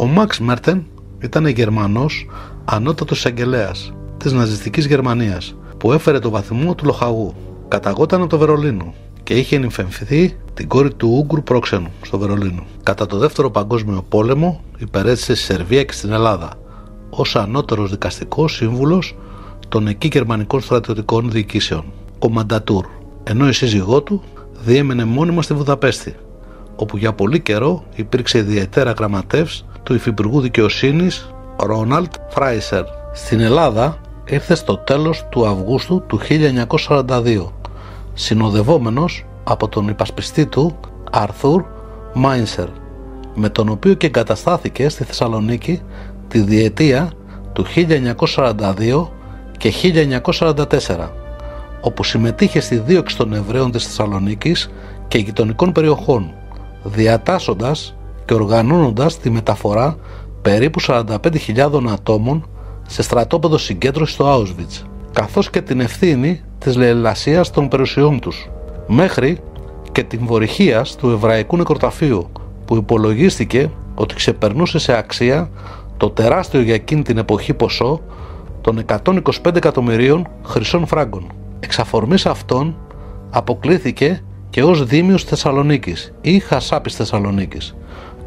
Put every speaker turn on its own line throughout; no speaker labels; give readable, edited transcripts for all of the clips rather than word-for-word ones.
Ο Μαξ Μέρτεν ήταν Γερμανός ανώτατος εισαγγελέας της ναζιστικής Γερμανίας που έφερε το βαθμό του λοχαγού. Καταγόταν από το Βερολίνο και είχε νυμφευθεί την κόρη του Ούγγρου πρόξενου στο Βερολίνο. Κατά το Δεύτερο Παγκόσμιο Πόλεμο υπερέζησε στη Σερβία και στην Ελλάδα ως ανώτερος δικαστικός σύμβουλος των εκεί γερμανικών στρατιωτικών διοικήσεων, κομμαντατούρ, ενώ η σύζυγό του διέμενε μόνιμα στη Βουδαπέστη, όπου για πολύ καιρό υπήρξε ιδιαίτερα γραμματεύς του Υφυπουργού Δικαιοσύνης Ρόναλντ Φράισερ. Στην Ελλάδα ήρθε στο τέλος του Αυγούστου του 1942, συνοδευόμενος από τον υπασπιστή του Αρθούρ Μάινσερ, με τον οποίο και εγκαταστάθηκε στη Θεσσαλονίκη τη διετία του 1942 και 1944, όπου συμμετείχε στη δίωξη των Εβραίων της Θεσσαλονίκης και γειτονικών περιοχών, διατάσσοντας και οργανώνοντας τη μεταφορά περίπου 45.000 ατόμων σε στρατόπεδο συγκέντρωσης στο Auschwitz, καθώς και την ευθύνη της λαιλασίας των περιουσιών τους, μέχρι και την βορυχίας του Εβραϊκού Νεκροταφείου, που υπολογίστηκε ότι ξεπερνούσε σε αξία το τεράστιο για εκείνη την εποχή ποσό των 125 εκατομμυρίων χρυσών φράγκων. Εξ αφορμής αυτών αποκλήθηκε και ως δήμιος Θεσσαλονίκης ή Χασάπης Θεσσαλονίκης.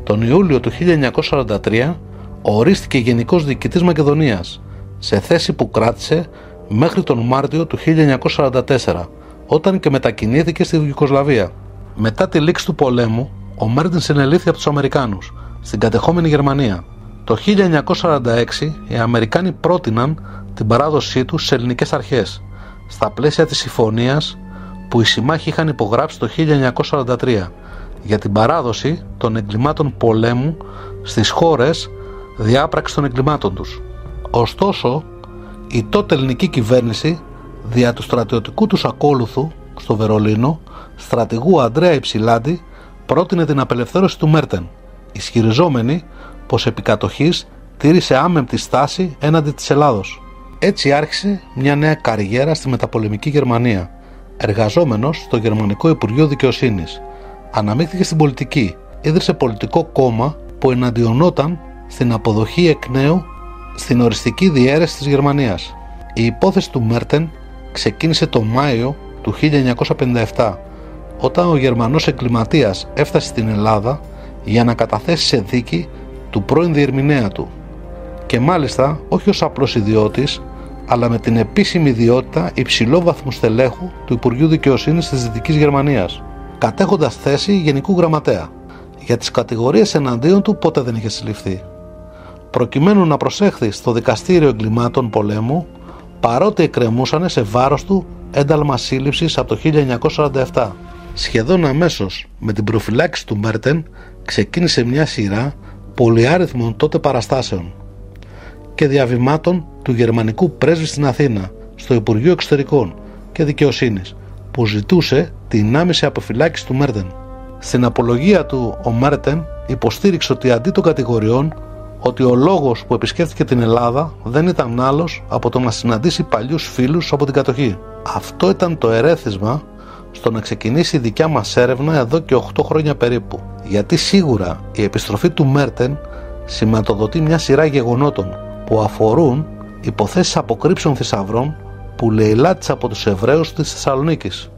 Τον Ιούλιο του 1943 ορίστηκε γενικός διοικητής Μακεδονίας, σε θέση που κράτησε μέχρι τον Μάρτιο του 1944, όταν και μετακινήθηκε στη Ιουγκοσλαβία. Μετά τη λήξη του πολέμου, ο Μέρτεν συνελήφθη από τους Αμερικάνους στην κατεχόμενη Γερμανία. Το 1946 οι Αμερικάνοι πρότειναν την παράδοσή του σε ελληνικές αρχές, στα πλαίσια της συμφωνίας που οι συμμάχοι είχαν υπογράψει το 1943 για την παράδοση των εγκλημάτων πολέμου στις χώρες διάπραξης των εγκλημάτων τους. Ωστόσο, η τότε ελληνική κυβέρνηση, δια του στρατιωτικού τους ακόλουθου στο Βερολίνο, στρατηγού Ανδρέα Υψηλάντη, πρότεινε την απελευθέρωση του Μέρτεν, ισχυριζόμενη πως επί κατοχής τήρησε άμεμπτη στάση έναντι της Ελλάδος. Έτσι άρχισε μια νέα καριέρα στη μεταπολεμική Γερμανία. Εργαζόμενος στο Γερμανικό Υπουργείο Δικαιοσύνης, αναμίχθηκε στην πολιτική, ίδρυσε πολιτικό κόμμα που εναντιονόταν στην αποδοχή εκ νέου στην οριστική διαίρεση της Γερμανίας. Η υπόθεση του Μέρτεν ξεκίνησε το Μάιο του 1957, όταν ο Γερμανός εγκληματίας έφτασε στην Ελλάδα για να καταθέσει σε δίκη του πρώην διερμηνέα του, και μάλιστα όχι ως απλός ιδιώτης, αλλά με την επίσημη ιδιότητα υψηλόβαθμου στελέχου του Υπουργείου Δικαιοσύνης της Δυτικής Γερμανίας, κατέχοντας θέση Γενικού Γραμματέα. Για τις κατηγορίες εναντίον του ποτέ δεν είχε συλληφθεί. Προκειμένου να προσέχθει στο Δικαστήριο Εγκλημάτων Πολέμου, παρότι εκκρεμούσαν σε βάρος του ένταλμα σύλληψης από το 1947. Σχεδόν αμέσως με την προφυλάκηση του Μέρτεν ξεκίνησε μια σειρά πολυάριθμων τότε παραστάσεων και διαβημάτων του γερμανικού πρέσβη στην Αθήνα, στο Υπουργείο Εξωτερικών και Δικαιοσύνης, που ζητούσε την άμεση αποφυλάκηση του Μέρτεν. Στην απολογία του ο Μέρτεν υποστήριξε ότι αντί των κατηγοριών, ότι ο λόγος που επισκέφθηκε την Ελλάδα δεν ήταν άλλος από το να συναντήσει παλιούς φίλους από την κατοχή. Αυτό ήταν το ερέθισμα στο να ξεκινήσει η δικιά μας έρευνα εδώ και 8 χρόνια περίπου, γιατί σίγουρα η επιστροφή του Μέρτεν σηματοδοτεί μια σειρά γεγονότων που αφορούν υποθέσεις αποκρύψεων θησαυρών που λαιλάτισε από τους Εβραίους της Θεσσαλονίκης.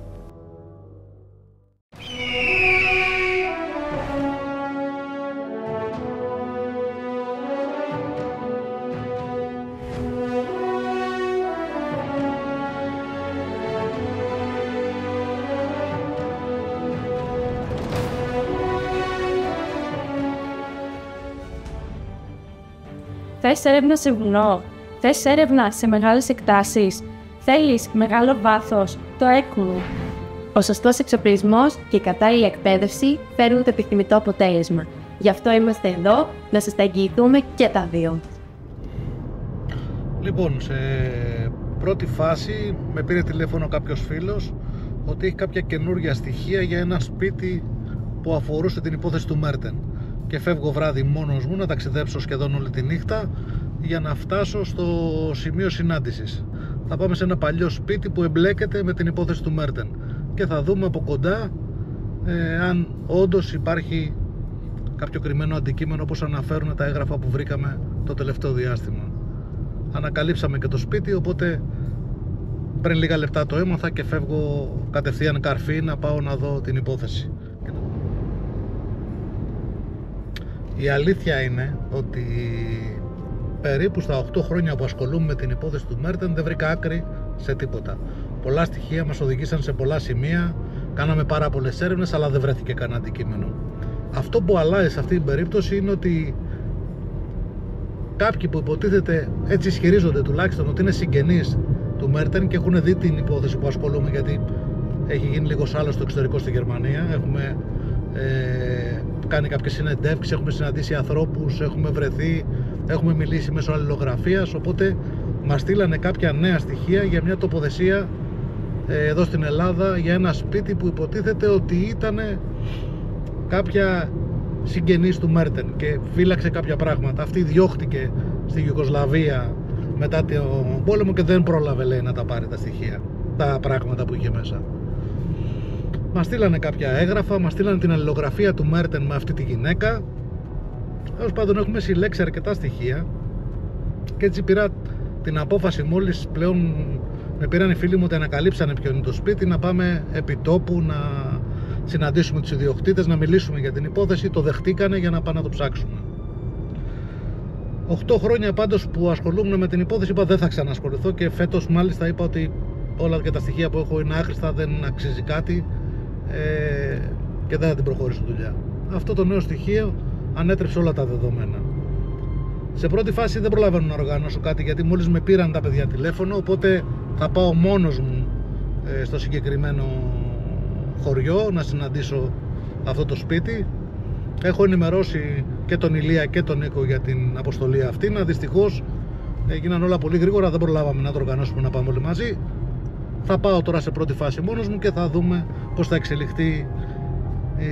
Θες έρευνα σε βουνό, θες έρευνα σε μεγάλες εκτάσεις, θέλεις μεγάλο βάθος, το έχουμε. Ο σωστός εξοπλισμός και η κατάλληλη εκπαίδευση φέρνουν το επιθυμητό αποτέλεσμα. Γι' αυτό είμαστε εδώ να σας τα εγγυηθούμε και τα δύο.
Λοιπόν, σε πρώτη φάση με πήρε τηλέφωνο κάποιος φίλος ότι έχει κάποια καινούργια στοιχεία για ένα σπίτι που αφορούσε την υπόθεση του Μέρτεν. Και φεύγω βράδυ μόνος μου να ταξιδέψω σχεδόν όλη τη νύχτα για να φτάσω στο σημείο συνάντησης. Θα πάμε σε ένα παλιό σπίτι που εμπλέκεται με την υπόθεση του Μέρτεν και θα δούμε από κοντά αν όντως υπάρχει κάποιο κρυμμένο αντικείμενο, όπως αναφέρουν τα έγγραφα που βρήκαμε το τελευταίο διάστημα. Ανακαλύψαμε και το σπίτι, οπότε πριν λίγα λεπτά το έμαθα και φεύγω κατευθείαν καρφί να πάω να δω την υπόθεση. Η αλήθεια είναι ότι περίπου στα 8 χρόνια που ασχολούμαι με την υπόθεση του Μέρτεν δεν βρήκα άκρη σε τίποτα. Πολλά στοιχεία μας οδηγήσαν σε πολλά σημεία, κάναμε πάρα πολλές έρευνες, αλλά δεν βρέθηκε κανένα αντικείμενο. Αυτό που αλλάζει σε αυτή την περίπτωση είναι ότι κάποιοι που υποτίθεται, έτσι ισχυρίζονται τουλάχιστον, ότι είναι συγγενείς του Μέρτεν και έχουν δει την υπόθεση που ασχολούμαι, γιατί έχει γίνει λίγος άλλος στο εξωτερικό στη Γερμανία. Έχουμε κάνει κάποιες συνεντεύξεις, έχουμε συναντήσει ανθρώπους, έχουμε βρεθεί, έχουμε μιλήσει μέσω αλληλογραφίας, οπότε μας στείλανε κάποια νέα στοιχεία για μια τοποθεσία εδώ στην Ελλάδα, για ένα σπίτι που υποτίθεται ότι ήταν κάποια συγγενής του Μέρτεν και φύλαξε κάποια πράγματα. Αυτή διώχτηκε στη Ιουγκοσλαβία μετά τον πόλεμο και δεν πρόλαβε, λέει, να τα πάρει τα στοιχεία, τα πράγματα που είχε μέσα. Μας στείλανε κάποια έγγραφα, μας στείλανε την αλληλογραφία του Μέρτεν με αυτή τη γυναίκα. Τέλος πάντων, έχουμε συλλέξει αρκετά στοιχεία και έτσι πήρα την απόφαση, μόλις πλέον με πήραν οι φίλοι μου ότι ανακαλύψανε ποιο είναι το σπίτι, να πάμε επί τόπου να συναντήσουμε τους ιδιοκτήτες, να μιλήσουμε για την υπόθεση. Το δεχτήκανε για να πάμε να το ψάξουμε. 8 χρόνια πάντως που ασχολούμαι με την υπόθεση, είπα δεν θα ξανασχοληθώ και φέτος μάλιστα είπα ότι όλα και τα στοιχεία που έχω είναι άχρηστα, δεν αξίζει κάτι και δεν θα την προχωρήσω δουλειά. Αυτό το νέο στοιχείο ανέτρεψε όλα τα δεδομένα. Σε πρώτη φάση δεν προλαβαίνω να οργανώσω κάτι, γιατί μόλις με πήραν τα παιδιά τηλέφωνο, οπότε θα πάω μόνος μου στο συγκεκριμένο χωριό να συναντήσω αυτό το σπίτι. Έχω ενημερώσει και τον Ηλία και τον Νίκο για την αποστολή αυτή. Δυστυχώς έγιναν όλα πολύ γρήγορα, δεν προλάβαμε να το οργανώσουμε να πάμε όλοι μαζί. Θα πάω τώρα σε πρώτη φάση μόνος μου και θα δούμε πώς θα εξελιχθεί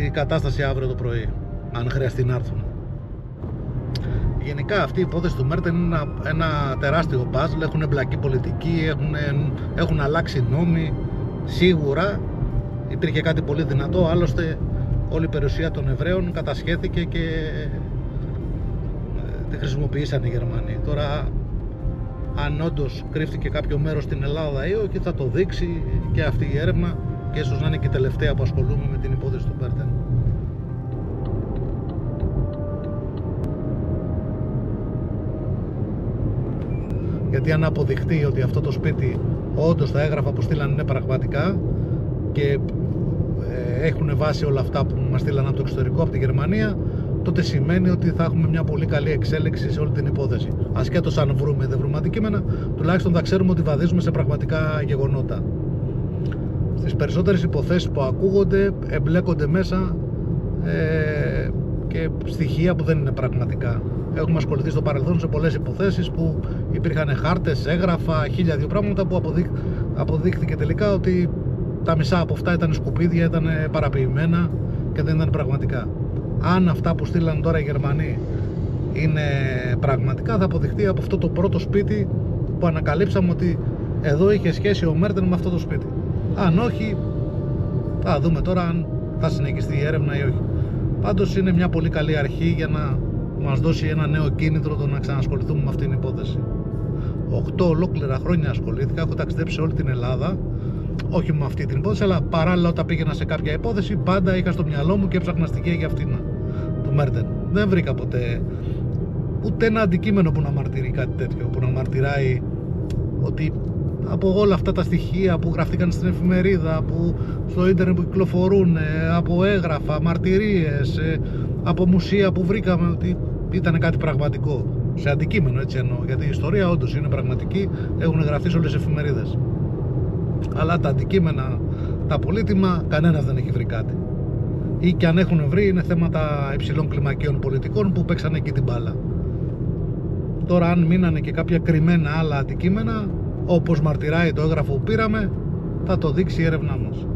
η κατάσταση αύριο το πρωί, αν χρειαστεί να έρθουν. Γενικά αυτή η υπόθεση του Μέρτεν είναι ένα τεράστιο παζλ. Έχουν εμπλακεί πολιτικοί, έχουν αλλάξει νόμοι. Σίγουρα υπήρχε κάτι πολύ δυνατό, άλλωστε όλη η περιουσία των Εβραίων κατασχέθηκε και τη χρησιμοποιήσαν οι Γερμανοί. Τώρα αν όντως κρύφτηκε κάποιο μέρος στην Ελλάδα ή όχι, θα το δείξει και αυτή η έρευνα και ίσως να είναι και η τελευταία που ασχολούμαι με την υπόθεση του Μέρτεν. Γιατί αν αποδειχτεί ότι αυτό το σπίτι όντως τα έγγραφα που στείλαν είναι πραγματικά και έχουν βάσει όλα αυτά που μας στείλαν από το εξωτερικό, από τη Γερμανία, τότε σημαίνει ότι θα έχουμε μια πολύ καλή εξέλιξη σε όλη την υπόθεση. Ασχέτως αν βρούμε ή δεν βρούμε αντικείμενα, τουλάχιστον θα ξέρουμε ότι βαδίζουμε σε πραγματικά γεγονότα. Στις περισσότερες υποθέσεις που ακούγονται εμπλέκονται μέσα και στοιχεία που δεν είναι πραγματικά. Έχουμε ασχοληθεί στο παρελθόν σε πολλές υποθέσεις που υπήρχαν χάρτες, έγγραφα, 1002 πράγματα που αποδείχθηκε τελικά ότι τα μισά από αυτά ήταν σκουπίδια, ήταν παραποιημένα και δεν ήταν πραγματικά. Αν αυτά που στείλαν τώρα οι Γερμανοί είναι πραγματικά, θα αποδειχτεί από αυτό το πρώτο σπίτι που ανακαλύψαμε ότι εδώ είχε σχέση ο Μέρτεν με αυτό το σπίτι. Αν όχι, θα δούμε τώρα αν θα συνεχιστεί η έρευνα ή όχι. Πάντως είναι μια πολύ καλή αρχή για να μας δώσει ένα νέο κίνητρο το να ξανασχοληθούμε με αυτήν την υπόθεση. 8 ολόκληρα χρόνια ασχολήθηκα, έχω ταξιδέψει σε όλη την Ελλάδα, όχι με αυτή την υπόθεση, αλλά παράλληλα όταν πήγαινα σε κάποια υπόθεση πάντα είχα στο μυαλό μου και έψαχνα στοιχεία για αυτήν του Μέρτεν. Δεν βρήκα ποτέ ούτε ένα αντικείμενο που να μαρτυρεί κάτι τέτοιο, που να μαρτυράει ότι από όλα αυτά τα στοιχεία που γραφτήκαν στην εφημερίδα, που στο ίντερνετ που κυκλοφορούν, από έγγραφα, μαρτυρίες, από μουσεία που βρήκαμε, ότι ήταν κάτι πραγματικό. Σε αντικείμενο, έτσι εννοώ, γιατί η ιστορία όντως είναι πραγματική, έχουν γραφτεί σε όλες τις εφημερίδες. Αλλά τα αντικείμενα, τα πολύτιμα, κανένας δεν έχει βρει κάτι. Ή και αν έχουν βρει, είναι θέματα υψηλών κλιμακίων πολιτικών που παίξανε εκεί την μπάλα. Τώρα, αν μείνανε και κάποια κρυμμένα άλλα αντικείμενα, όπως μαρτυράει το έγγραφο που πήραμε, θα το δείξει η έρευνά μας.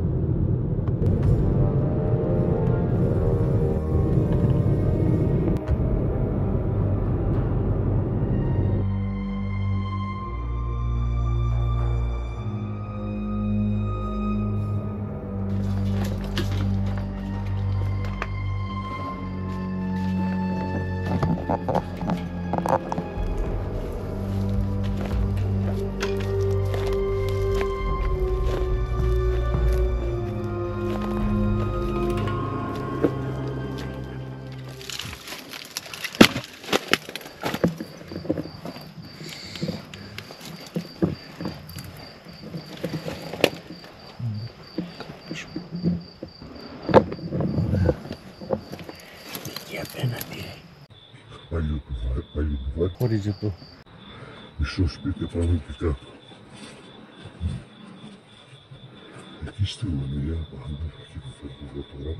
Χωρίζει εδώ.
Μισό σπίτι πάνω και κάτω. Εκεί στη γωνία πάντα και που φεύγω εδώ τώρα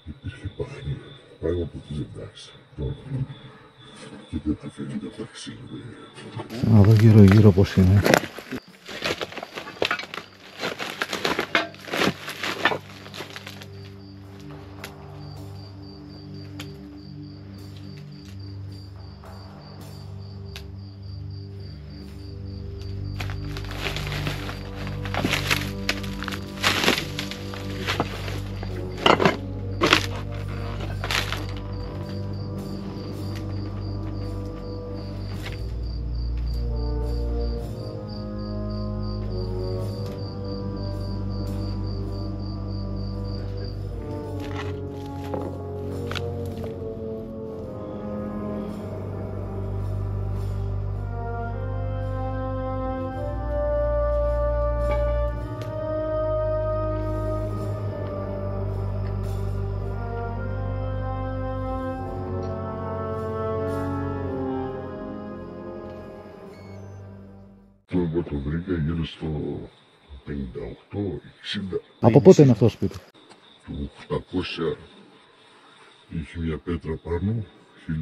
υπήρχε παχνί. Πάνω από την εντάξει. Και δεν τα φαίνεται τα ξύλια.
Να δω γύρω γύρω πως είναι.
Εγώ το βρήκα γύρω στο 58-60.
Από πότε είναι αυτό το σπίτι?
Του 800 είχε μια πέτρα πάνω, 1886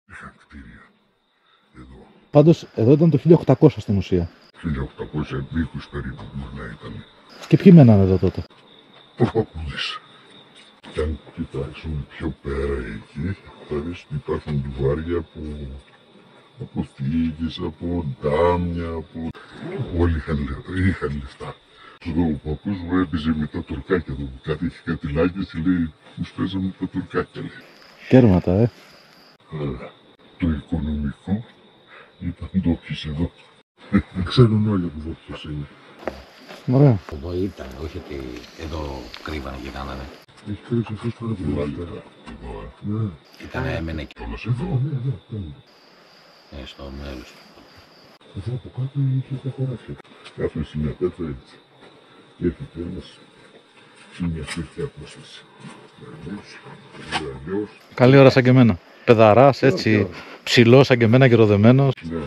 είχαν κτίρια εδώ.
Πάντως εδώ ήταν το 1800 στην ουσία.
1800 μήκους περίπου μπορεί να ήταν.
Και ποιοι μένανε εδώ τότε?
Προπαπούδες. Και αν κοιτάξουμε πιο πέρα εκεί, θα δεις ότι υπάρχουν λουβάρια από θήκες, από ντάμια, από... Όλοι είχαν λεφτά. Ο παππούς μου έπαιζε με τα τουρκάκια του. Κάτι είχε κάτι λάκες και λέει, τους παίζαμε τα τουρκάκια, λέει.
Κέρματα,
Αλλά το οικονομικό ήταν ντόπιες εδώ. Ξέρουν όλοι που ντόπιος είναι.
Ωραία.
Εδώ ήταν, όχι ότι εδώ κρύβανε και κάνανε.
Έχει κρύψει αυτός τώρα που βάλει. Ναι.
Ήτανε, έμενε και
Όλος εδώ.
στο μέλος.
Εδώ από κάτω είχε τα χωράφια. Κάφνησε μια πέτρα έτσι. Και έρχεται ένας σε μια τέτοια απόσταση. Αλλιώς.
Καλή ώρα σαν και εμένα. Πεδαράς, έτσι, ψηλός σαν και εμένα και ροδεμένος.
Ναι, ναι.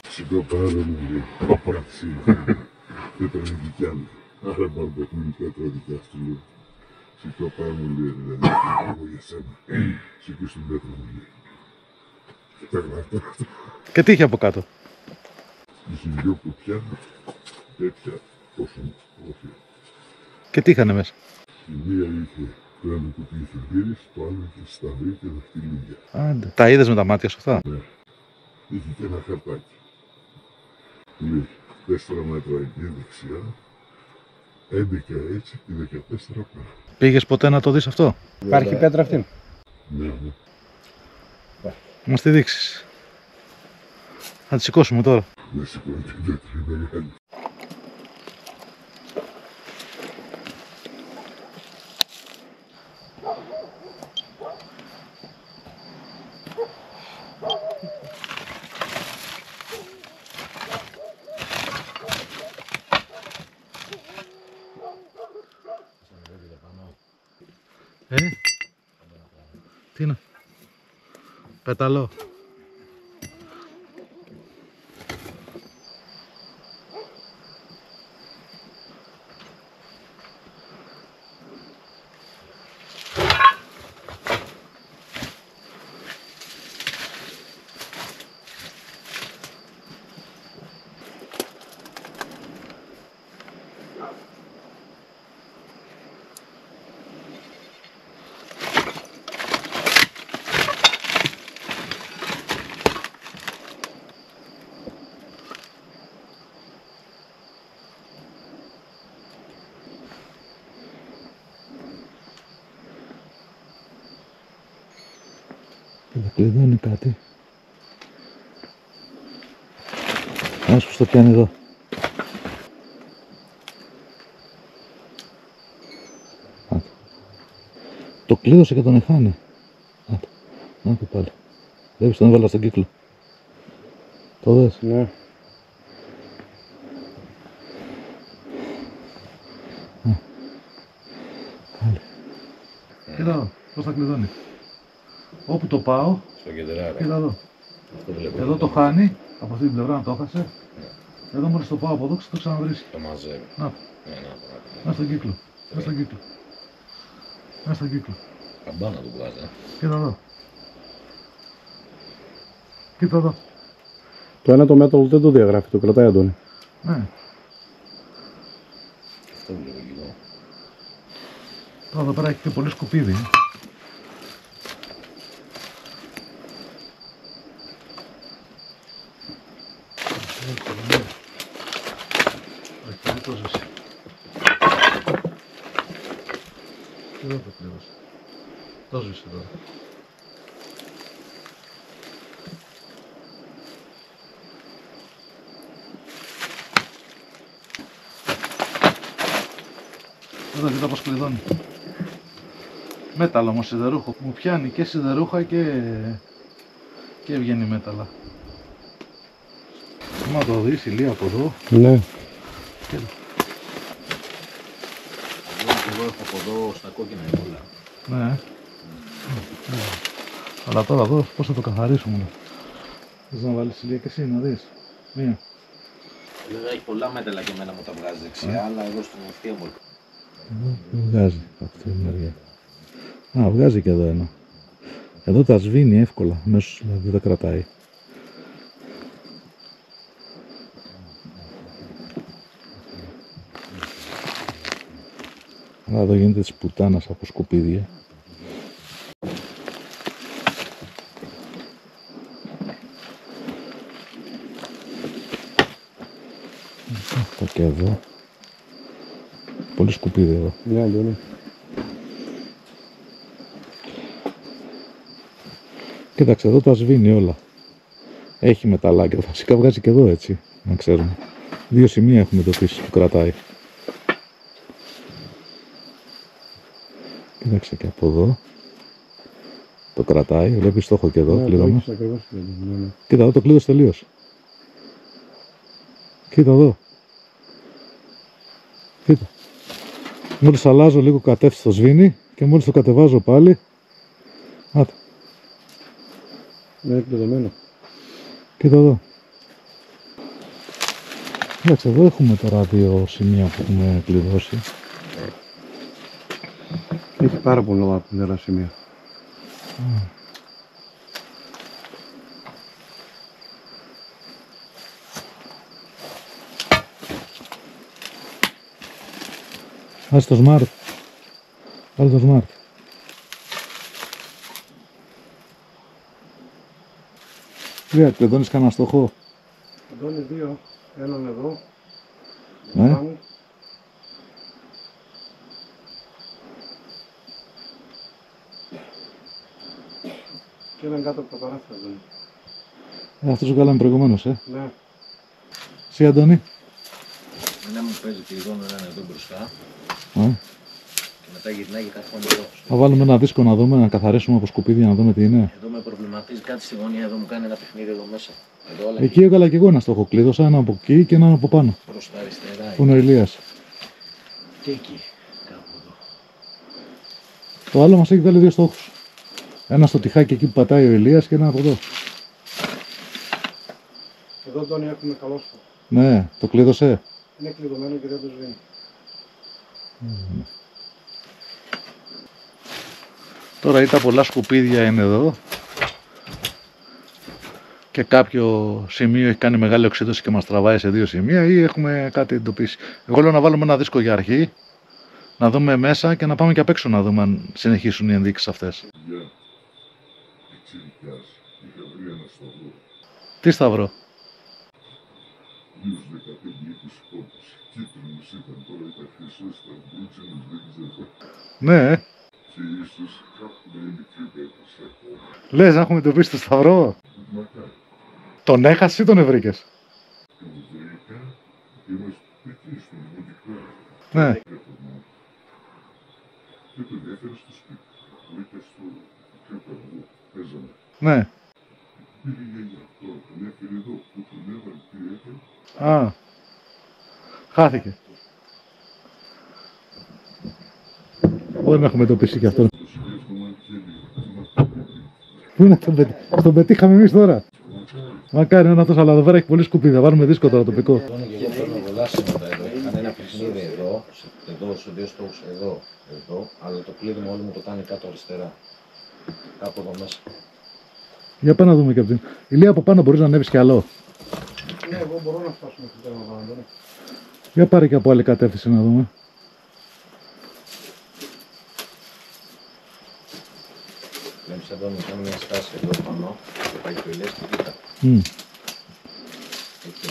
Σηκώ πάρα μου λέει. Παπάτσι. Πέτρα είναι δικιά μου. Άρα πάρω παιχνίδι πέτρα δικιά σου λέει. Σηκώ πάρα μου λέει. Δηλαδή, εγώ για σένα. Σηκώ στην πέτρα μου λέει.
Και τι είχε από κάτω?
Είχε δυο κουπιά, τέτοια, όσο όχι.
Και τι είχανε μέσα?
Η μία είχε το ένα κουπί είχε μπύρις, το άλλο είχε σταυρί και δαχτυλίδια.
Άντε. Τα είδες με τα μάτια σου αυτά?
Ναι. Είχε και ένα χαρτάκι. Λέει 4 μέτρα εκεί δεξιά, 11 έτσι και 14 πέρα.
Πήγες ποτέ να το δεις αυτό?
Υπάρχει πέτρα αυτή?
Ναι, ναι.
Μας τη δείξεις? Θα τη σηκώσουμε τώρα.
Δεν σηκώνει την πέτρα, είναι μεγάλη.
Τι είναι? Πεταλό. Θα κλειδώνει κάτι. Ένας που στο πιάνει εδώ. Το κλείδωσε και τον εχάνε. Να το πάλι. Βλέπεις τον έβαλα στον κύκλο. Το δες?
Ναι.
Πάλι. Κοίτα εδώ, πώς θα κλειδώνει. Όπου το πάω,
Στο κεντράρι.
κοίτα εδώ.
Αυτό βλέπω.
Εδώ το χάνει, από αυτή την πλευρά να το έχασε. Εδώ μόλις το πάω από εδώ, το ξαναβρίσκει.
Το μαζεύει.
Να,
Ναι,
μέσα στον κύκλο. Μέσα στον κύκλο. Μέσα στον κύκλο.
Καμπάνα του βγάζει.
Κοίτα εδώ. Κοίτα εδώ.
Το ένα το μέτρο δεν το διαγράφει, το κρατάει Αντώνη.
Ναι.
Αυτό βλέπω και εγώ.
Τώρα εδώ πέρα έχει και πολύ σκουπίδι. Εδώ το κλείδωσε. Το σβήσε τώρα. Εδώ κοίτα πως κλειδώνει. Μέταλλο όμως σιδερούχο. Μου πιάνει και σιδερούχα και βγαίνει μέταλλα. Άμα το δεις ηλία από εδώ.
Ναι.
Εγώ έχω από εδώ στα κόκκινα όλα.
Ναι. Αλλά τώρα εδώ πώς θα το καθαρίσουμε. Θες να βάλεις ηλία και εσύ να δεις. Μία.
Βέβαια έχει πολλά μέταλλα και εμένα μου τα βγάζει δεξιά, αλλά εδώ στην ευθεία μου.
Εδώ δεν βγάζει από αυτή τη μεριά. Α, βγάζει και εδώ ένα. Εδώ τα σβήνει εύκολα, αμέσως δηλαδή δεν κρατάει. Αλλά εδώ γίνεται της πουτάνας από σκουπίδια. Αυτό και εδώ. Πολύ σκουπίδι εδώ.
Ναι, Αντώνη.
Κοίταξε, εδώ τα σβήνει όλα. Έχει μεταλλάκια. Βασικά βγάζει και εδώ έτσι, να ξέρουμε. Δύο σημεία έχουμε εντοπίσει που κρατάει. Κοίταξε και από εδώ. Το κρατάει, βλέπεις το έχω και εδώ,
Ναι,
κλείδωμα.
το έχεις ακριβώς κλείδωμα, ναι.
Κοίτα εδώ, το κλείδωσε τελείως. Κοίτα εδώ. Κοίτα. Μόλις αλλάζω λίγο κατεύθυνση το σβήνει και μόλις το κατεβάζω πάλι. Άτε.
Ναι, είναι κλειδωμένο.
Κοίτα εδώ. Κοίταξε, εδώ έχουμε τώρα δύο σημεία που έχουμε κλειδώσει.
Έχει πάρα πολλά νερά σημεία.
Άσε το smart. Βάλε το smart. Τρία, κλειδώνεις κανένα στόχο.
Αντώνη, δύο. Έναν εδώ.
Ναι.
Πάνω. Και έναν κάτω από το παράθυρο, Αντώνη.
Αυτό σου κάναμε προηγουμένως,
Ναι.
Εσύ, Αντώνη.
Ένα μου παίζει κλειδώνω έναν εδώ μπροστά
Ναι.
και μετά γυρνάει και καθόμουν εδώ.
Θα βάλουμε ένα δίσκο να δούμε, να καθαρίσουμε από σκουπίδια, να δούμε τι είναι.
Εδώ με προβληματίζει κάτι στη γωνία, εδώ μου κάνει ένα παιχνίδι εδώ μέσα. Εδώ όλα
Εκεί έβγαλα και εγώ ένα στόχο. Κλείδωσα ένα από εκεί και ένα από πάνω.
προς τα αριστερά.
Που είναι ο Ηλίας.
Και εκεί, κάπου εδώ.
Το άλλο μας έχει βάλει δύο στόχους. Ένα στο τυχάκι εκεί που πατάει ο Ηλίας και ένα από εδώ.
Εδώ, Αντώνη, έχουμε καλό σου.
Ναι, το κλείδωσε.
Είναι κλειδωμένο και δεν το σβήνει.
Τώρα ή τα πολλά σκουπίδια είναι εδώ και κάποιο σημείο έχει κάνει μεγάλη οξύδωση και μας τραβάει σε δύο σημεία ή έχουμε κάτι εντοπίσει. Εγώ λέω να βάλουμε ένα δίσκο για αρχή, να δούμε μέσα και να πάμε και απ' έξω να δούμε αν συνεχίσουν οι ενδείξεις αυτές.
Για εξηρικιάς, είχα βρει ένα σταυρό,
Τι σταυρό?
2-15-20 πόντους. Κίτρινος ήταν, τώρα ήταν χρυσός, ήταν μπούτσινος, δεν ξέρω.
Ναι,
Και ίσως κάπου να είναι και πέτρος ακόμα.
Λες να έχουμε εντοπίσει το σταυρό.
Μακάρι.
Τον έχασες ή τον ευρήκες?
Τον βρήκα, είμαστε εκεί στο δημοτικό.
Ναι.
Και τον έφερε στο σπίτι. Βρήκα στο πιο καβού, παίζαμε.
Ναι.
Πήγε για αυτό, τον έφερε εδώ, που τον έβαλε, τι έκανε.
Α. Χάθηκε. Δεν έχουμε εντοπίσει κι αυτό.
Το σκέφτομαι και λίγο.
Πού είναι αυτό, στον πετύχαμε εμείς τώρα. Μακάρι να είναι αυτός, αλλά εδώ πέρα έχει πολύ σκουπίδια. Βάλουμε δίσκο τώρα τοπικό.
Και εγώ θέλω πολλά σήματα εδώ. Είχαν ένα παιχνίδι εδώ, σε δύο στόχους εδώ, αλλά το κλείδωμα όλο μου το κάνει κάτω αριστερά. Κάπου εδώ μέσα.
Για πάμε να δούμε και αυτήν. Ηλία, από πάνω μπορείς να ανέβεις κι άλλο.
Ναι, εγώ μπορώ να φτάσω μέχρι τέρμα πάνω.
Για πάρε και από άλλη κατεύθυνση να δούμε.
Βλέπεις εδώ να κάνω μια στάση εδώ πάνω και πάει το ηλιές και κοίτα. Εκεί.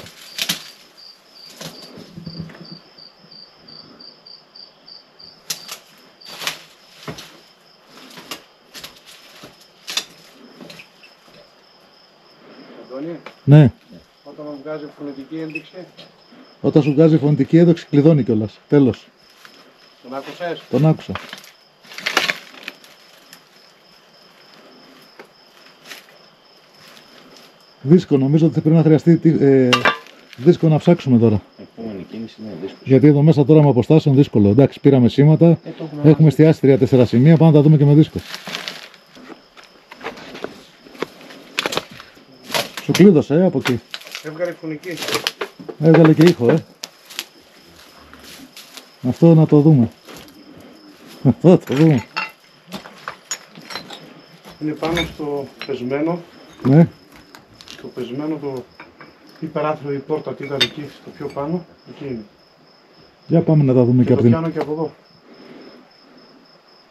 Αντώνη,
Ναι.
όταν μου βγάζει φωνητική ένδειξη,
Όταν σου βγάζει φωνητική έδοξη κλειδώνει κιόλας. Τέλος.
τον άκουσες.
Τον άκουσα. Δίσκο, νομίζω ότι πρέπει να χρειαστεί δίσκο να ψάξουμε τώρα.
Επόμενη κίνηση είναι δύσκολη.
Γιατί εδώ μέσα τώρα με αποστάσεων δύσκολο. Εντάξει, πήραμε σήματα, έχουμε εστιάσει 3-4 σημεία, πάμε να τα δούμε και με δίσκο. Σου κλείδωσε, από εκεί.
Έβγαλε φωνική.
Έβγαλε και ήχο, Αυτό να το δούμε. Αυτό να το δούμε.
Είναι πάνω στο πεσμένο.
Ναι.
Το πεσμένο, το υπεράθρο, η πόρτα τι ήταν εκεί, στο πιο πάνω, εκεί είναι.
Για πάμε να τα δούμε και
Και
από
το
την.
πιάνω και από εδώ.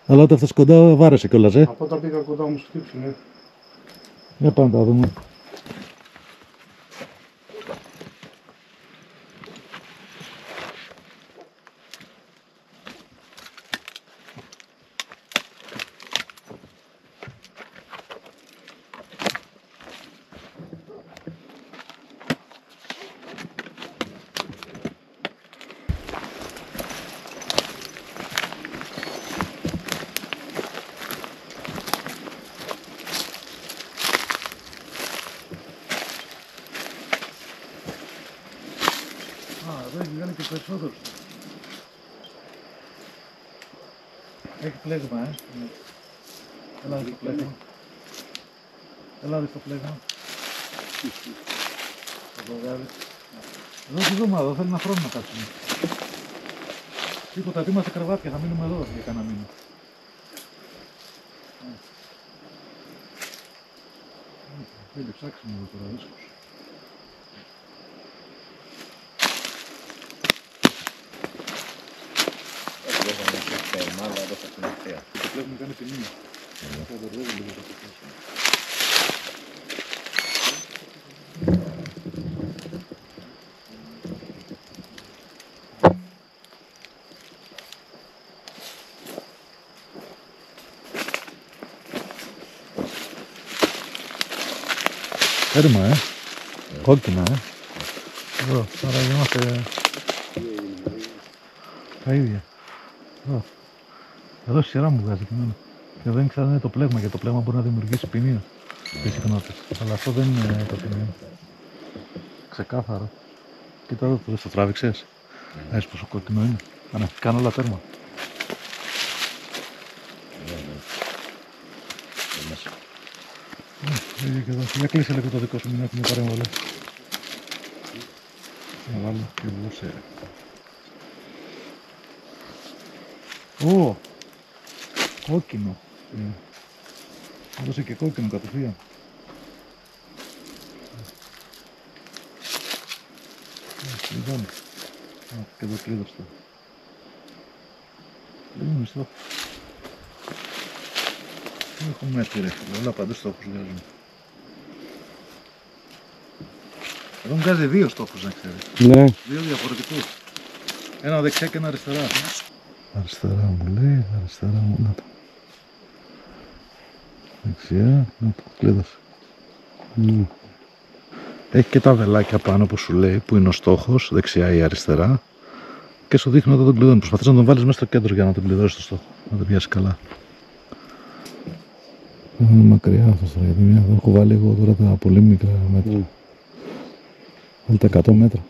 Αλλά όταν φτάσει κοντά βάρεσε κιόλας,
Από όταν πήγα κοντά μου χτύψει, ναι.
Για πάμε να τα δούμε. Εδώ έχει βγάλει και περισσότερους. Έχει πλέγμα, Έλα δεις το πλέγμα. Έλα δεις το πλέγμα. Θα το βγάλει. Εδώ τη δούμε, εδώ θέλει ένα χρόνο να κάτσουμε. Τίποτα, τι είμαστε κρεβάτια, θα μείνουμε εδώ για κανένα μήνα. Θέλει ψάξιμο εδώ τώρα, δύσκολος. Το πλέγμα κάνει ποινή. Θα βερδεύει λίγο το πλέγμα. Έρημα, κόκκινα, Εδώ, τώρα είμαστε τα ίδια. Εδώ στη σειρά μου βγάζει και εμένα. Και δεν ήξερα αν είναι το πλέγμα, γιατί το πλέγμα μπορεί να δημιουργήσει ποινία στις συχνότητες. Αλλά αυτό δεν είναι το ποινία. Ξεκάθαρο. Κοίτα εδώ, το τράβηξες. Έχεις πόσο κόκκινο είναι. Αναφυκάνε όλα τέρμα. Και εδώ. Για κλείσε λίγο το δικό σου, μην έχουμε παρέμβολες. Να βάλω και βούσε. Ω! Κόκκινο. Έδωσε και κόκκινο κατευθείαν. Λοιπόν. Και εδώ κλείδωσε το. Λίγο μισθό. Έχουμε έρθει ρε φίλε, όλα παντού στόχους βγάζουν. Εδώ βγάζει δύο στόχους να ξέρεις.
Ναι.
Δύο διαφορετικούς. Ένα δεξιά και ένα αριστερά. Αριστερά μου λέει, αριστερά μου. Να το. Δεξιά, να το κλείδωσε. Έχει και τα βελάκια πάνω που σου λέει που είναι ο στόχος, δεξιά ή αριστερά. Και σου δείχνει όταν τον κλειδώνει. Προσπαθείς να τον βάλεις μέσα στο κέντρο για να τον κλειδώσεις στο στόχο. Να τον πιάσει καλά. Είναι μακριά αυτός τώρα, γιατί μια έχω βάλει εγώ τώρα τα πολύ μικρά μέτρα. Βάλει τα 100 μέτρα.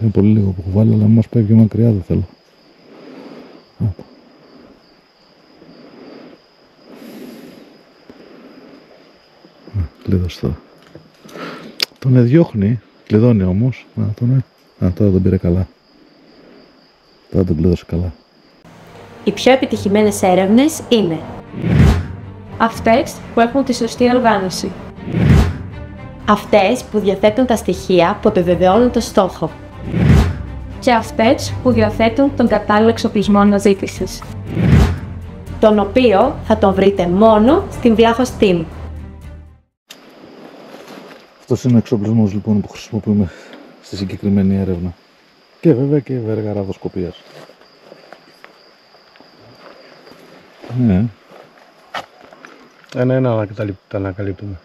Είναι πολύ λίγο που έχω βάλει, αλλά αν μας πάει πιο μακριά δεν θέλω. Κλείδωσε τώρα. Τον διώχνει, κλειδώνει όμως. Τώρα τον πήρε καλά. Τώρα τον κλείδωσε καλά.
Οι πιο επιτυχημένες έρευνες είναι αυτές που έχουν τη σωστή οργάνωση. Αυτές που διαθέτουν τα στοιχεία που επιβεβαιώνουν το στόχο. Και αυτές που διαθέτουν τον κατάλληλο εξοπλισμό αναζήτησης. Τον οποίο θα τον βρείτε μόνο στην Vlachos Team.
Αυτός είναι ο εξοπλισμός λοιπόν που χρησιμοποιούμε στη συγκεκριμένη έρευνα. Και βέβαια και έργα ραδοσκοπίας. Ναι.
Ένα-ένα τα ανακαλύπτουμε.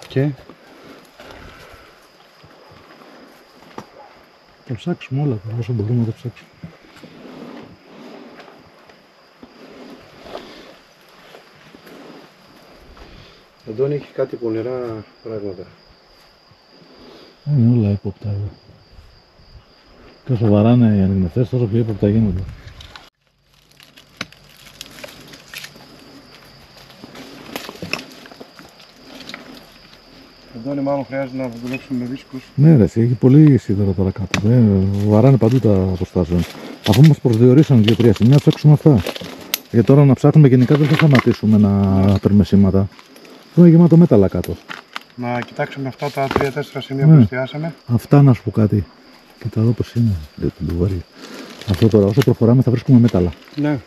Και
θα ψάξουμε όλα, όσο μπορούμε να τα ψάξουμε.
Αντώνη, έχει κάτι πονηρά πράγματα.
Είναι όλα ύποπτα εδώ. Και όσο βαράνε οι ανιχνευτές, τόσο πιο ύποπτα γίνονται.
Αντώνη, μάλλον χρειάζεται να δουλέψουμε με δίσκους.
Ναι ρε, έχει πολύ σίδερο τώρα κάτω. Βαράνε παντού τα αποστάσεων. Αφού μας προσδιορίσαν 2-3 σημεία, ψάξουμε αυτά. Για τώρα να ψάχνουμε γενικά δεν θα σταματήσουμε να παίρνουμε σήματα. Είναι γεμάτο μέταλλα κάτω.
Να κοιτάξουμε αυτά τα 3-4 σημεία που εστιάσαμε.
Αυτά να σου πω κάτι. Κοίτα εδώ πως είναι. Αυτό τώρα, όσο προχωράμε θα βρίσκουμε μέταλλα.
Ναι.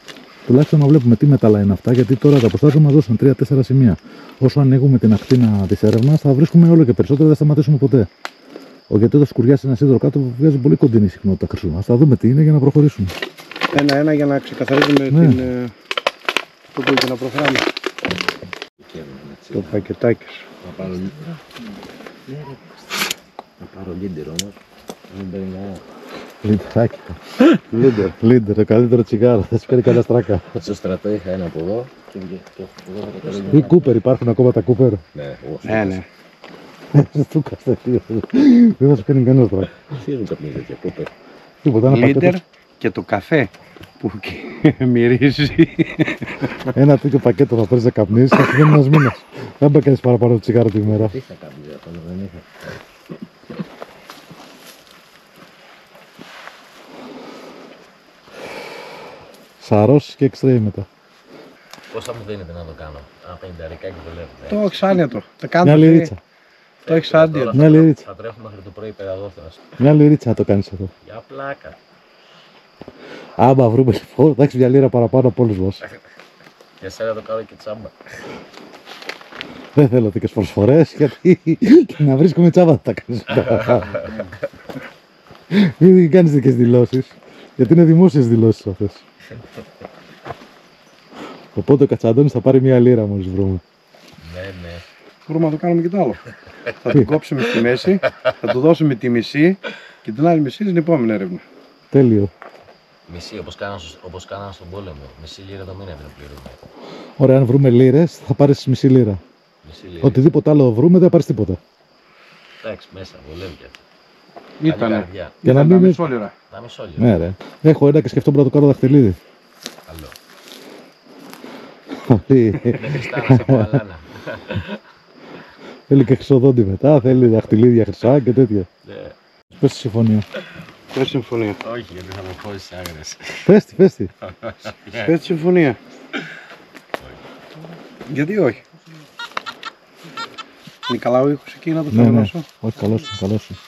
Τουλάχιστον να βλέπουμε τι μέταλλα είναι αυτά, γιατί τώρα τα αποστάσια μας δώσαν 3-4 σημεία. Όσο ανοίγουμε την ακτίνα της έρευνας θα βρίσκουμε όλο και περισσότερο, δεν θα σταματήσουμε ποτέ. Γιατί όταν σκουριάσει ένα σίδερο κάτω βγάζει πολύ κοντινή συχνότητα χρυσού. Ας θα δούμε τι είναι για να προχωρήσουμε.
Ένα-ένα για να ξεκαθαρίζουμε το που και να προχωράμε. Το πακετάκι σου.
Να πάρω λίντερ όμως. Δεν περιμενάω.
Λίντεράκι. Λίντερ, το καλύτερο τσιγάρο. Θα σου παίρνει κανένα στράκα.
Στο στρατό είχα ένα από εδώ και εδώ θα καταλήγει.
Ή Κούπερ, υπάρχουν ακόμα τα Κούπερ.
Ναι,
Ναι.
Του καστελίου. Δεν θα σου παίρνει κανένα στράκα.
Φύγουν κάποια τέτοια Κούπερ.
Τίποτα, ένα
Λίντερ
πακέτο.
και το καφέ που μυρίζει.
Ένα τέτοιο πακέτο θα παίρνει να καπνίσεις και θα σου βγαίνει ένας μήνας. Δεν μπορεί να κάνεις παραπάνω τσιγάρο τη μέρα.
Τι θα κάνει αυτό, δεν είχα.
Σαρώσεις και εξτρέι μετά.
Πόσα μου δίνετε να το κάνω? Ένα 50 και δουλεύετε.
Το έχεις άνετο. Το
Μια
κάνουμε.
λιρίτσα.
Το έχεις άντιο.
Μια λιρίτσα.
Θα τρέχουμε μέχρι το πρωί παιδαγώθερας.
Μια λιρίτσα θα το κάνεις εδώ.
Για πλάκα.
Άμα βρούμε λοιπόν, θα έχεις μια λίρα παραπάνω από όλους μας.
Για σένα το κάνω και τσάμπα.
Δεν θέλω τέτοιες προσφορές, γιατί και να βρίσκουμε τσάμπα θα τα κάνεις. Μην κάνεις τέτοιες δηλώσεις, γιατί είναι δημόσιες δηλώσεις αυτές. Οπότε ο Κατσαντώνης θα πάρει μια λίρα μόλις βρούμε.
Ναι.
Μπορούμε να το κάνουμε και το άλλο. Θα την κόψουμε στη μέση, θα του δώσουμε τη μισή και την άλλη μισή στην επόμενη έρευνα.
Τέλειο.
Μισή, όπως κάνανε στον πόλεμο. Μισή λίρα το μήνα δεν πληρώνουμε.
Ωραία, αν βρούμε λίρες θα πάρεις μισή λίρα.
Μισή λίρα.
Οτιδήποτε άλλο βρούμε δεν θα πάρεις τίποτα.
Εντάξει, μέσα, βολεύει και αυτό.
Ήτανε.
Για να
Ήταν
μην είναι...
μισό λίρα.
Να μισό λίρα.
Ναι ρε. Έχω ένα και σκεφτόμουν να το κάνω δαχτυλίδι.
Καλό.
Θέλει
Δεν χρηστάνε από αλάνα.
και χρυσοδόντι μετά, θέλει δαχτυλίδια χρυσά και τέτοια.
Ναι.
Πες τη συμφωνία.
Πες συμφωνία.
Όχι, γιατί θα μου πω στις άγρες.
Πες τη.
Πες τη συμφωνία. Γιατί όχι. Είναι καλά ο ήχος εκεί να το
Ναι, ναι.
θερμάσω.
Όχι, καλώς είναι, καλώς είναι.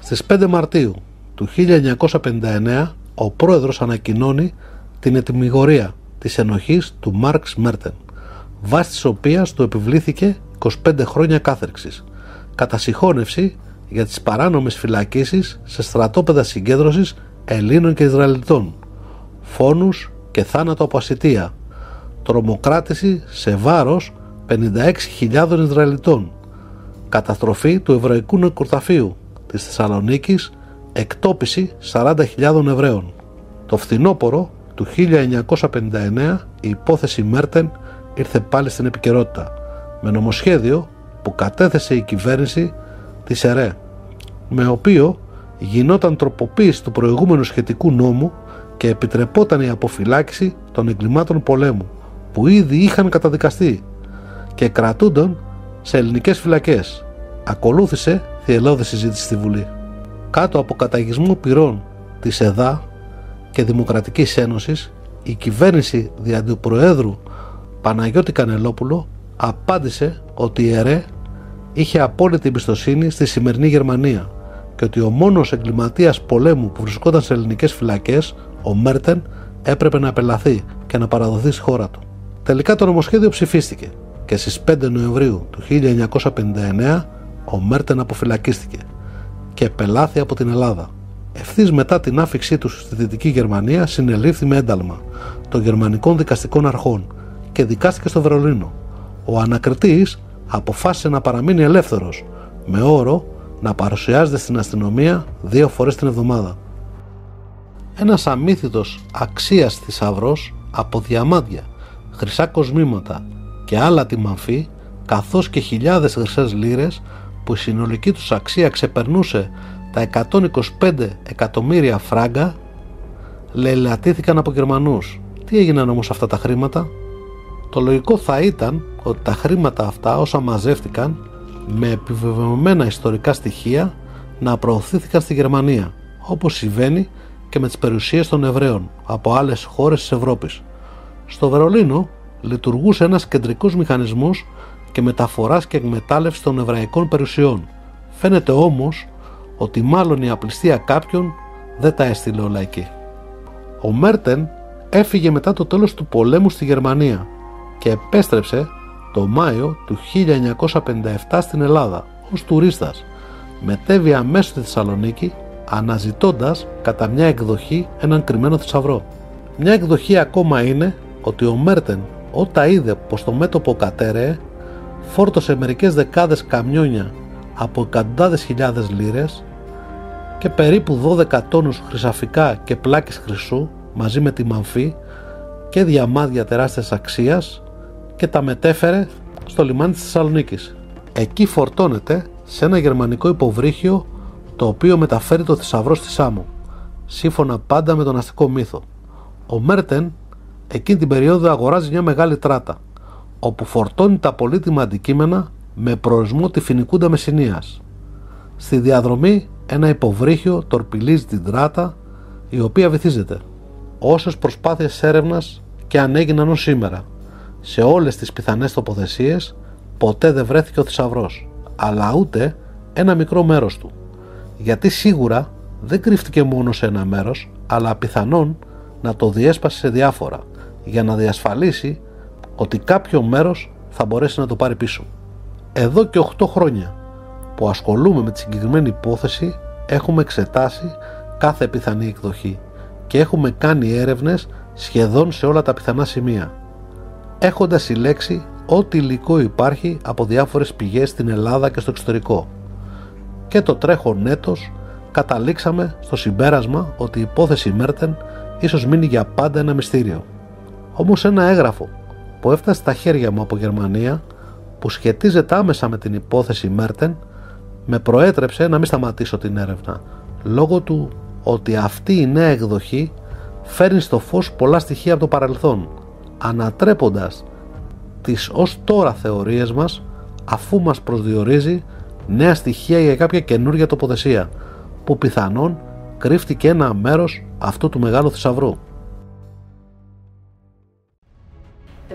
Στις 5 Μαρτίου του 1959 ο πρόεδρος ανακοινώνει την ετυμηγορία της ενοχής του Μάρξ Μέρτεν, βάσει της οποίας του επιβλήθηκε 25 χρόνια κάθερξης, κατά συγχώνευση για τις παράνομες φυλακίσεις σε στρατόπεδα συγκέντρωσης Ελλήνων και Ισραηλιτών, φόνους και θάνατο από ασιτεία, τρομοκράτηση σε βάρος 56.000 Ισραηλιτών, καταστροφή του Εβραϊκού Νεκροταφείου της Θεσσαλονίκης, εκτόπιση 40.000 Εβραίων. Το φθινόπωρο του 1959 η υπόθεση Μέρτεν ήρθε πάλι στην επικαιρότητα, με νομοσχέδιο που κατέθεσε η κυβέρνηση της ΕΡΕ, με οποίο γινόταν τροποποίηση του προηγούμενου σχετικού νόμου και επιτρεπόταν η αποφυλάκηση των εγκλημάτων πολέμου που ήδη είχαν καταδικαστεί και κρατούνταν σε ελληνικές φυλακές. Ακολούθησε θυελλώδη συζήτηση στη Βουλή. Κάτω από καταιγισμό πυρών της ΕΔΑ και Δημοκρατικής Ένωσης, η κυβέρνηση δια του Προέδρου Παναγιώτη Κανελόπουλο απάντησε ότι η ΕΡΕ είχε απόλυτη εμπιστοσύνη στη σημερινή Γερμανία και ότι ο μόνος εγκληματίας πολέμου που βρισκόταν σε ελληνικές φυλακές, ο Μέρτεν, έπρεπε να απελαθεί και να παραδοθεί στη χώρα του. Τελικά το νομοσχέδιο ψηφίστηκε και στις 5 Νοεμβρίου του 1959 ο Μέρτεν αποφυλακίστηκε και επελάθη από την Ελλάδα. Ευθύς μετά την άφιξή του στη Δυτική Γερμανία συνελήφθη με ένταλμα των γερμανικών δικαστικών αρχών και δικάστηκε στο Βερολίνο. Ο ανακριτής αποφάσισε να παραμείνει ελεύθερος, με όρο να παρουσιάζεται στην αστυνομία 2 φορές την εβδομάδα. Ένας αμύθιτος αξίας θησαυρός από διαμάντια, χρυσά κοσμήματα και άλλα τιμανφή, καθώς και χιλιάδες χρυσές λίρες που η συνολική τους αξία ξεπερνούσε τα 125 εκατομμύρια φράγκα, λαιλατήθηκαν από Γερμανούς. Τι έγιναν όμως αυτά τα χρήματα? Το λογικό θα ήταν ότι τα χρήματα αυτά, όσα μαζεύτηκαν με επιβεβαιωμένα ιστορικά στοιχεία, να προωθήθηκαν στη Γερμανία, όπως συμβαίνει και με τις περιουσίες των Εβραίων από άλλες χώρες της Ευρώπης. Στο Βερολίνο λειτουργούσε ένας κεντρικός μηχανισμός και μεταφοράς και εκμετάλλευσης των εβραϊκών περιουσιών. Φαίνεται όμως ότι μάλλον η απληστία κάποιων δεν τα έστειλε όλα εκεί. Ο Μέρτεν έφυγε μετά το τέλος του πολέμου στη Γερμανία και επέστρεψε το Μάιο του 1957 στην Ελλάδα ως τουρίστας. Μετέβη αμέσως στη Θεσσαλονίκη, αναζητώντας κατά μια εκδοχή έναν κρυμμένο θησαυρό. Μια εκδοχή ακόμα είναι ότι ο Μέρτεν, όταν είδε πως το μέτωπο κατέρεε, φόρτωσε μερικές δεκάδες καμιόνια από εκατοντάδες χιλιάδες λίρες και περίπου 12 τόνους χρυσαφικά και πλάκες χρυσού μαζί με τη μαμφή και διαμάδια τεράστιας αξίας και τα μετέφερε στο λιμάνι της Θεσσαλονίκης. Εκεί φορτώνεται σε ένα γερμανικό υποβρύχιο, το οποίο μεταφέρει το θησαυρό στη Σάμο, σύμφωνα πάντα με τον αστικό μύθο. Ο Μέρτεν εκείνη την περίοδο αγοράζει μια μεγάλη τράτα, όπου φορτώνει τα πολύτιμα αντικείμενα με προορισμό τη Φοινικούντα Μεσσηνίας. Στη διαδρομή ένα υποβρύχιο τορπιλίζει την τράτα, η οποία βυθίζεται. Όσες προσπάθειες έρευνας και αν έγιναν ως σήμερα, σε όλες τις πιθανές τοποθεσίες, ποτέ δεν βρέθηκε ο θησαυρός, αλλά ούτε ένα μικρό μέρος του. Γιατί σίγουρα δεν κρύφτηκε μόνο σε ένα μέρος, αλλά πιθανόν να το διέσπασε σε διάφορα, για να διασφαλίσει ότι κάποιο μέρος θα μπορέσει να το πάρει πίσω. Εδώ και 8 χρόνια που ασχολούμαι με τη συγκεκριμένη υπόθεση, έχουμε εξετάσει κάθε πιθανή εκδοχή και έχουμε κάνει έρευνες σχεδόν σε όλα τα πιθανά σημεία, έχοντας συλλέξει ό,τι υλικό υπάρχει από διάφορες πηγές στην Ελλάδα και στο εξωτερικό. Και το τρέχον έτος καταλήξαμε στο συμπέρασμα ότι η υπόθεση Μέρτεν ίσως μείνει για πάντα ένα μυστήριο. Όμως ένα έγγραφο που έφτασε στα χέρια μου από Γερμανία, που σχετίζεται άμεσα με την υπόθεση Μέρτεν, με προέτρεψε να μην σταματήσω την έρευνα, λόγω του ότι αυτή η νέα εκδοχή φέρνει στο φως πολλά στοιχεία από το παρελθόν, ανατρέποντας τις ως τώρα θεωρίες μας, αφού μας προσδιορίζει νέα στοιχεία για κάποια καινούργια τοποθεσία, που πιθανόν κρύφτηκε ένα μέρος αυτού του μεγάλου θησαυρού.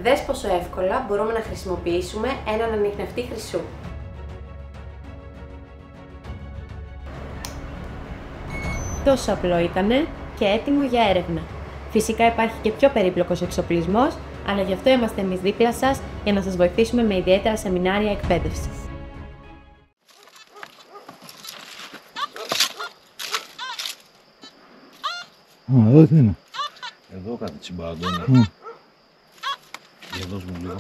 Δες πόσο εύκολα μπορούμε να χρησιμοποιήσουμε έναν ανιχνευτή χρυσού.
Τόσο απλό ήτανε και έτοιμο για έρευνα. Φυσικά υπάρχει και πιο περίπλοκος εξοπλισμός, αλλά γι' αυτό είμαστε εμείς δίπλα σας για να σας βοηθήσουμε με ιδιαίτερα σεμινάρια εκπαίδευσης.
Εδώ τι είναι.
Εδώ κάτι τσιμπάγκο είναι. Για δώσ' μου λίγο.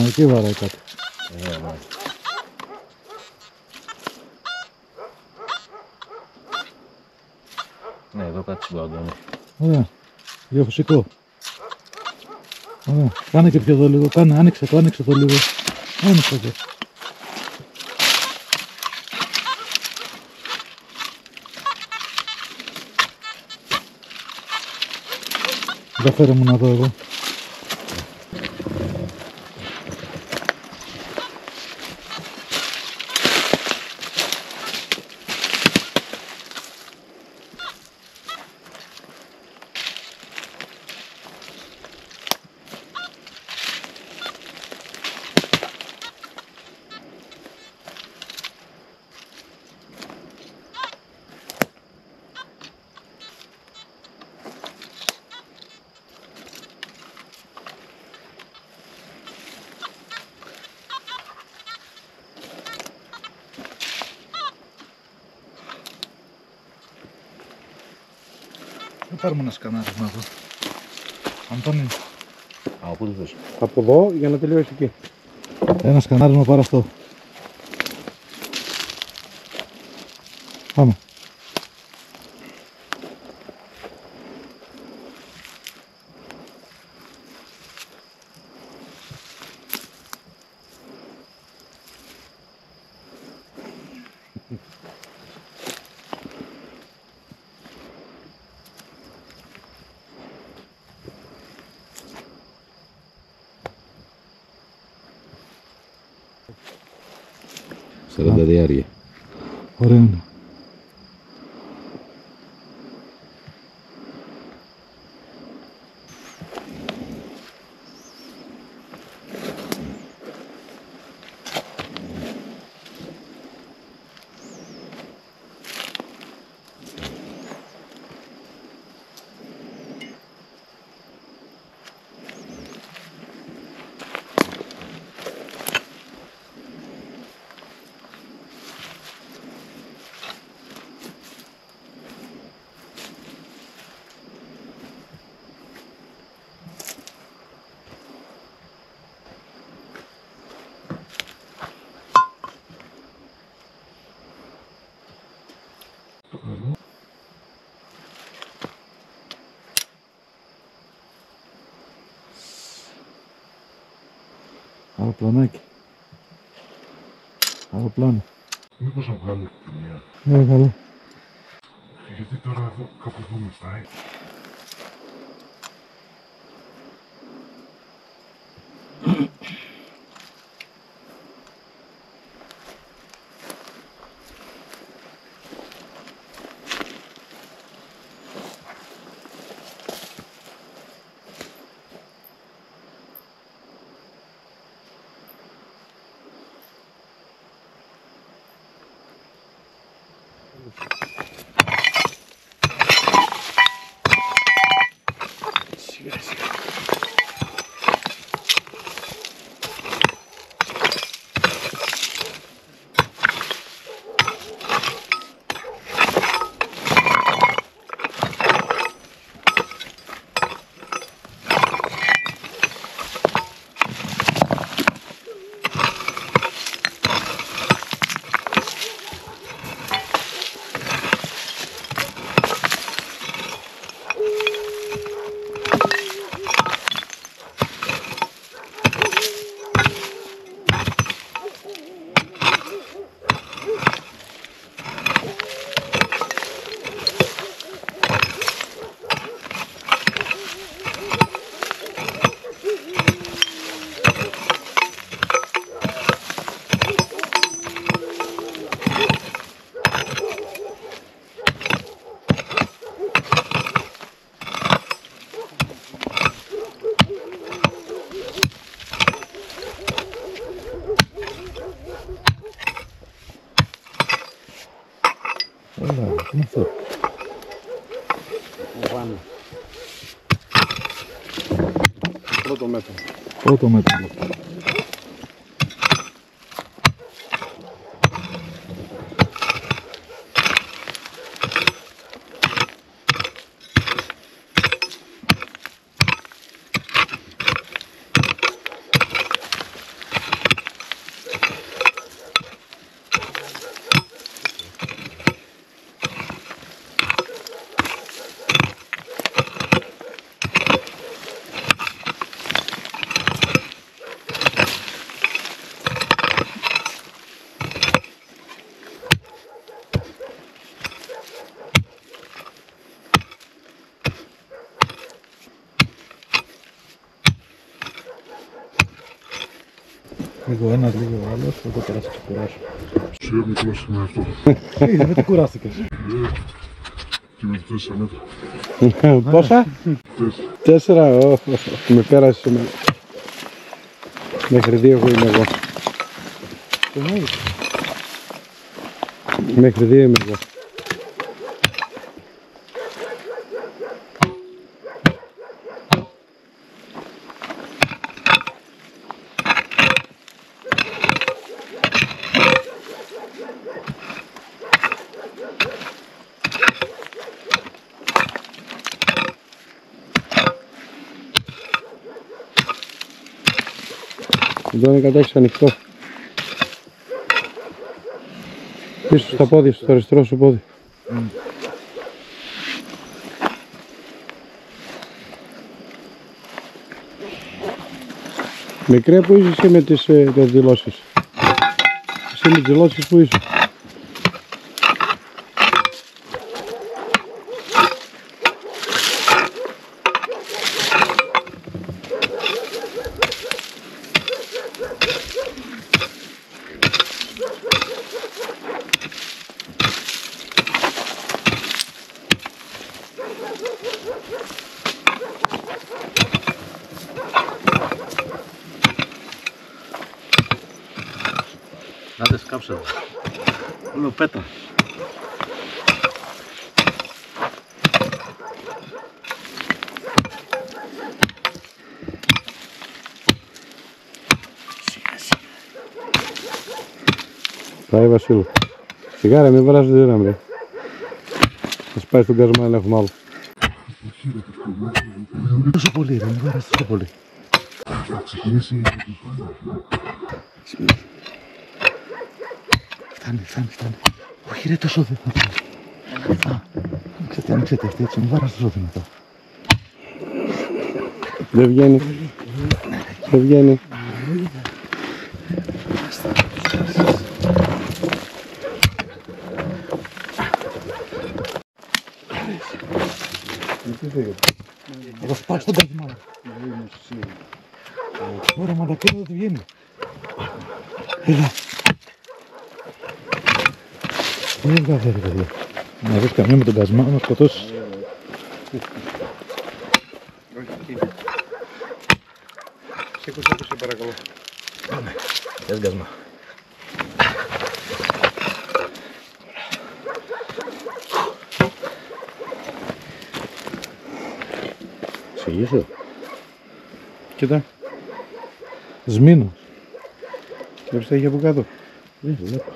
Εκεί βαράει κάτι.
Ναι, εδώ κάτι τσιμπάγκο είναι.
Ωραία. Για φυσικό. Ωραία. Κάνε και πιο εδώ λίγο. Άνοιξε το λίγο. Άνοιξε το. Για φέρε μου να δω εγώ. Θα πάρουμε ένα σκανάρισμα εδώ. Αντώνη.
Από πού το θες?
Από εδώ για να τελειώσει εκεί.
Ένα σκανάρισμα πάρε αυτό. Πάμε.
Σαρανταδιάρια.
Ωραία είναι. Αεροπλανάκι. Αεροπλάνο.
Μήπως να βγάλω τη μία.
Ναι, καλά.
Γιατί τώρα εδώ κάπου εδώ με φτάει.
Έλα, τι είναι αυτό.
Πάνω. Πρώτο μέτρο.
Πρώτο μέτρο. Λίγο ένας, λίγο ο άλλος, εγώ τώρα θα ξεκουράσω.
Ξέρω μικρός είναι αυτό.
Δεν το κουράστηκες.
Και με 4 μέτρα.
Πόσα? 4, με πέρασε εμένα. Μέχρι 2 εγώ είμαι εγώ. Μέχρι 2 είμαι εγώ. Εδώ είναι κατάξεις ανοιχτό. Πίσω στα πόδια, στο αριστερό σου πόδι. Μικρέ, που είσαι εσύ με τις δηλώσεις? Εσύ με τις δηλώσεις που είσαι?
Άντε σκάψε εδώ. Όλο πέτα.
Πάει Βασίλου. Σιγάρα, μην βράζει τη δύναμη. Θα σπάει στον κασμά να έχουμε άλλο.
Τόσο πολύ, ρε, μην βάρας τόσο πολύ.
Θα ξεκινήσει.
Φτάνει. Όχι ρε, τόσο δυνατά. Ανοίξτε αυτή έτσι, μην βάρας τόσο δυνατά.
Δεν βγαίνει. Δεν βγαίνει.
Θα το σπάω στον κασμά. Ωραία, μα τα πήρα, δεν βγαίνει. Έλα. Δεν βγάζει ρε παιδιά. Να δεις καμία με τον κασμά να σκοτώσεις.
Σήκωσε, παρακαλώ.
Πες κασμά.
Συγγύσω. Κοίτα.
Σμήνος.
Βλέπεις τι έχει από κάτω?
Δεν βλέπω.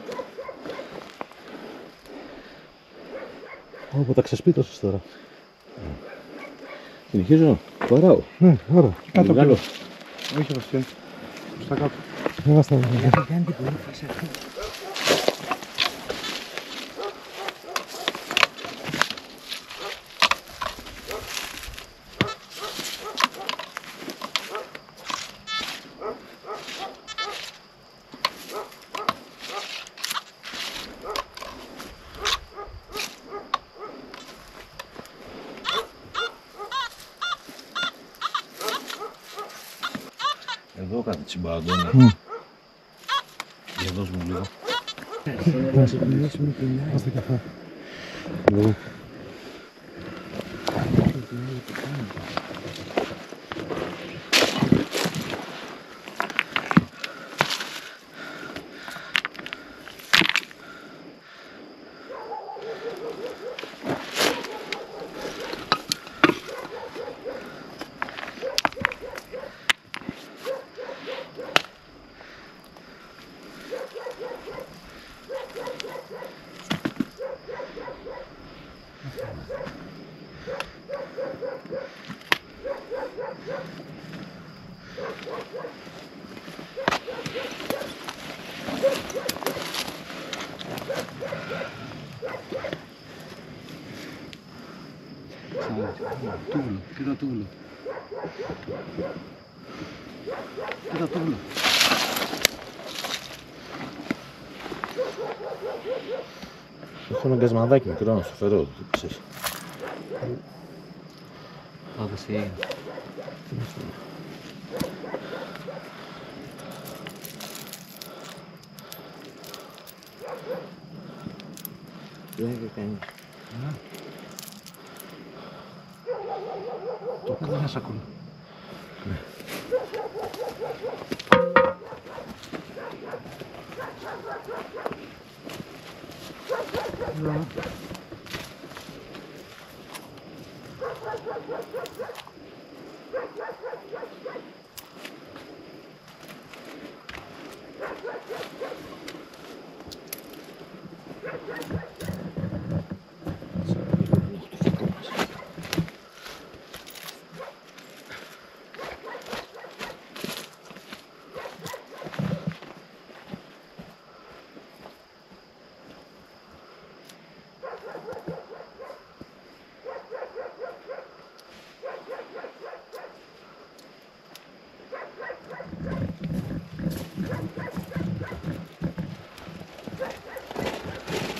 Ω, τα ξεσπίτωσες τώρα.
Συνεχίζω, βαράω.
Ναι, ωραία.
Κάτω
Βγάλω.
Όχι Βασίλη. Στα κάτω.
Έβαστα.
Εδώ κάτι τσιμπάγκο. Για δώσ' μου λίγο.
Να ξεκινήσουμε την άλλη. Άστε καφέ. Τούβλο, κοίτα τούβλο. Κοίτα τούβλο.
Έχω ένα γκασμαδάκι μικρό να σου φέρω.
Άντε τι έγινε. Το κάνω μέσα ακόμα.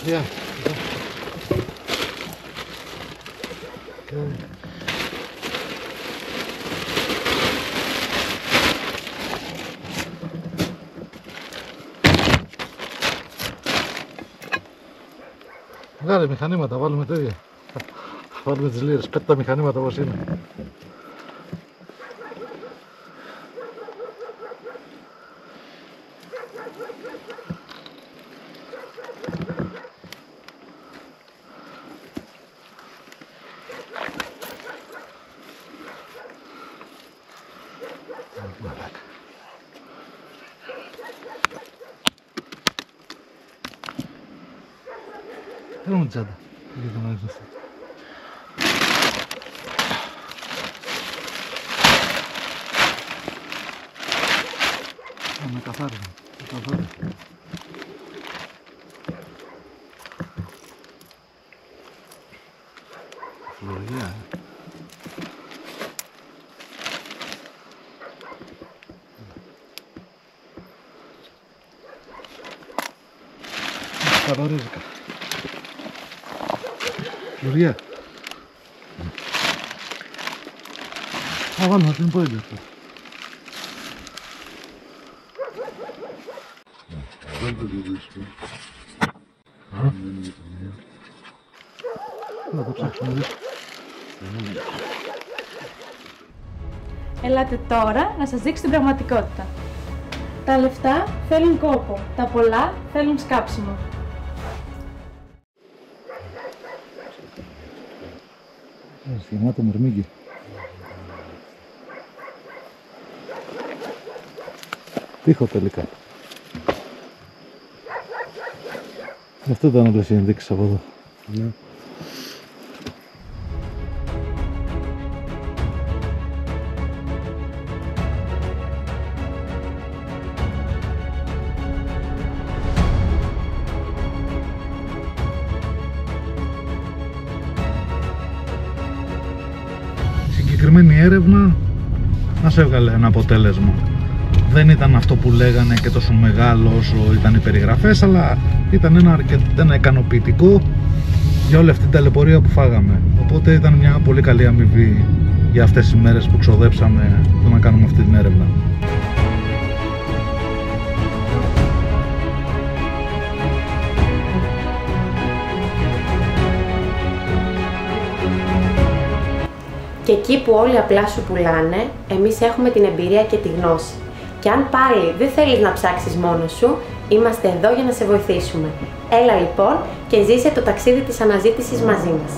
Yeah. Okay. Βγάλε μηχανήματα, βάλουμε τέτοια. Βάλουμε τις λίρες, πέτει τα μηχανήματα όπως είναι. Έλα μου τσάντα, για τον άρχισε. Με καθάρισμα, Φλωριά, Παρορίζικα. Φλωριά. Θα βάλω να την πω ίδιο αυτό. Να το ψάξουμε λίγο.
Ελάτε τώρα να σας δείξω την πραγματικότητα. Τα λεφτά θέλουν κόπο, τα πολλά θέλουν σκάψιμο.
Γεμάτο μυρμήγκι. Τείχο τελικά. Αυτό ήταν όλες οι ενδείξεις από εδώ. Ναι. Η συγκεκριμένη έρευνα μας έβγαλε ένα αποτέλεσμα. Δεν ήταν αυτό που λέγανε και τόσο μεγάλο όσο ήταν οι περιγραφές, αλλά ήταν ένα ικανοποιητικό για όλη αυτή την ταλαιπωρία που φάγαμε. Οπότε ήταν μια πολύ καλή αμοιβή για αυτές τις μέρες που ξοδέψαμε το να κάνουμε αυτή την έρευνα.
Και εκεί που όλοι απλά σου πουλάνε, εμείς έχουμε την εμπειρία και τη γνώση. Και αν πάλι δεν θέλεις να ψάξεις μόνος σου, είμαστε εδώ για να σε βοηθήσουμε. Έλα λοιπόν και ζήσε το ταξίδι της αναζήτησης μαζί μας.